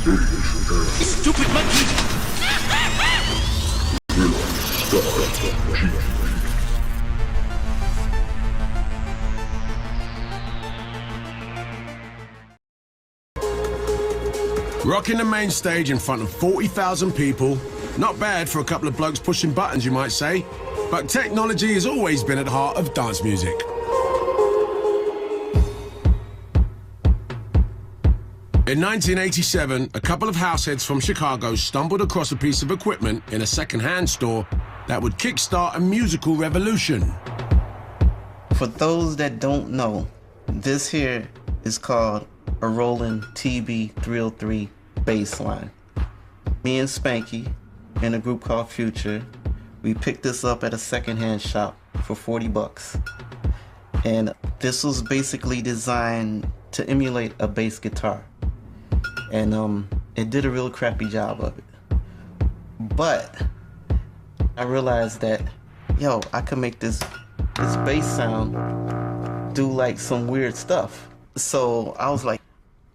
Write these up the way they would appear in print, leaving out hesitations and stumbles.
Stupid monkey! Rocking the main stage in front of 40,000 people. Not bad for a couple of blokes pushing buttons, you might say. But technology has always been at the heart of dance music. In 1987, a couple of househeads from Chicago stumbled across a piece of equipment in a second-hand store that would kickstart a musical revolution. For those that don't know, this here is called a Roland TB-303 bassline. Me and Spanky, in a group called Phuture, we picked this up at a second-hand shop for 40 bucks. And this was basically designed to emulate a bass guitar. And it did a real crappy job of it. But I realized that, yo, I could make this bass sound do like some weird stuff. So I was like,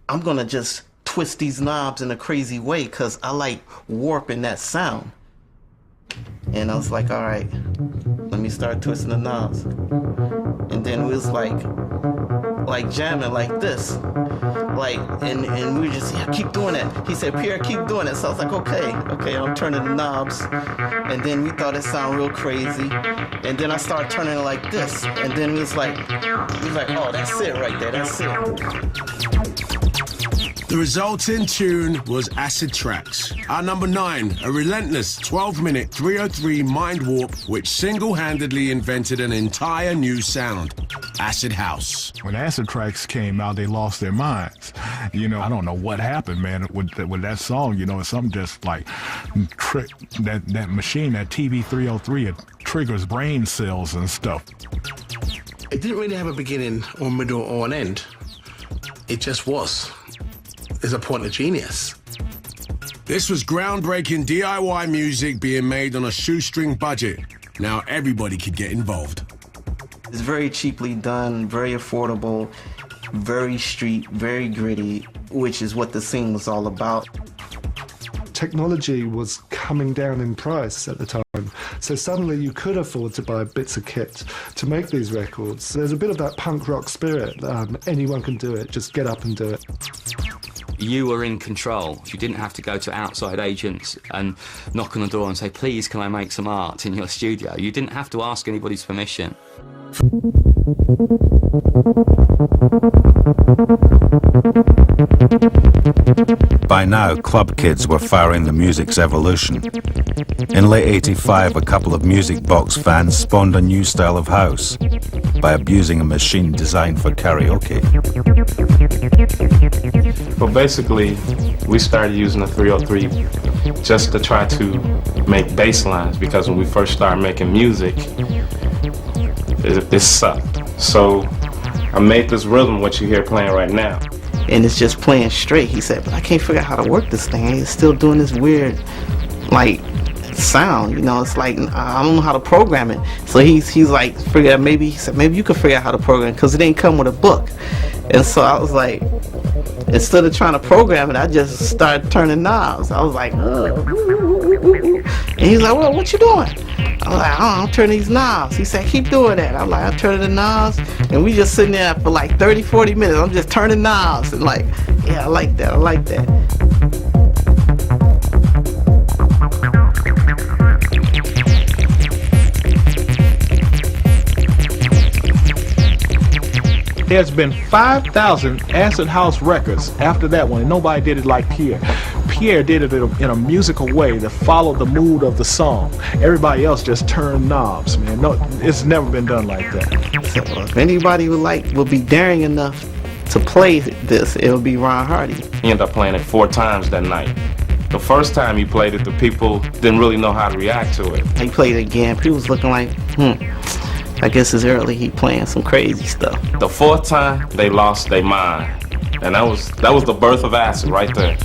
I'm gonna just twist these knobs in a crazy way because I like warping that sound. And I was like, all right, let me start twisting the knobs. And then it was like jamming like this. And we were just, yeah, keep doing that. He said, Pierre, keep doing it. So I was like, okay, I'm turning the knobs. And then we thought it sounded real crazy. And then I started turning it like this. And then he was like, oh, that's it right there, that's it. The resulting tune was Acid Tracks. Our number 9, a relentless 12-minute 303 mind warp which single-handedly invented an entire new sound, Acid House. When Acid Tracks came out, they lost their minds. You know, I don't know what happened, man, with that song. You know, it's something just like that machine, that TB-303, it triggers brain cells and stuff. It didn't really have a beginning or middle or an end. It just was. It's a point of genius. This was groundbreaking DIY music being made on a shoestring budget. Now everybody could get involved. It's very cheaply done, very affordable, very street, very gritty, which is what the scene was all about. Technology was coming down in price at the time, so suddenly you could afford to buy bits of kit to make these records. There's a bit of that punk rock spirit. Anyone can do it, just get up and do it. You were in control. You didn't have to go to outside agents and knock on the door and say, please, can I make some art in your studio? You didn't have to ask anybody's permission. By now, club kids were firing the music's evolution. In late '85, a couple of music box fans spawned a new style of house by abusing a machine designed for karaoke. Well, basically, we started using the 303 just to try to make bass lines, because when we first started making music, it sucked. So I made this rhythm, what you hear playing right now. And it's just playing straight. He said, but I can't figure out how to work this thing. It's still doing this weird, like, sound, you know. It's like, I don't know how to program it. So he's like, he said, maybe you can figure out how to program it, because it didn't come with a book. And so I was like, instead of trying to program it, I just started turning knobs. I was like, oh. And he's like, well, what you doing? I was like, I'm turning these knobs. He said, keep doing that. I'm like, I'm turning the knobs. And we just sitting there for like 30, 40 minutes. I'm just turning knobs. And like, yeah, I like that. I like that. There's been 5,000 acid house records after that one, and nobody did it like Pierre. Pierre did it in a musical way that followed the mood of the song. Everybody else just turned knobs, man. No, it's never been done like that. So if anybody would be daring enough to play this, it'll be Ron Hardy. He ended up playing it 4 times that night. The first time he played it, the people didn't really know how to react to it. He played it again. People was looking like, I guess it's early. He playing some crazy stuff. The 4th time, they lost their mind. And that was the birth of acid right there.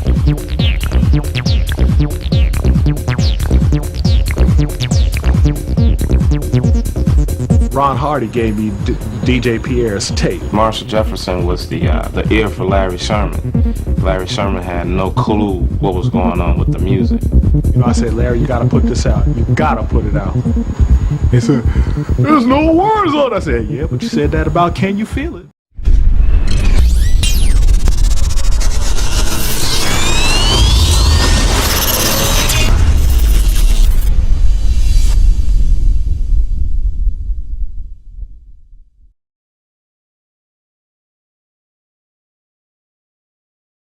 Ron Hardy gave me DJ Pierre's tape. Marshall Jefferson was the ear for Larry Sherman. Larry Sherman had no clue what was going on with the music. You know, I said, Larry, you gotta put this out. You gotta put it out. He said, there's no words on it. I said, yeah, but you said that about Can You Feel It?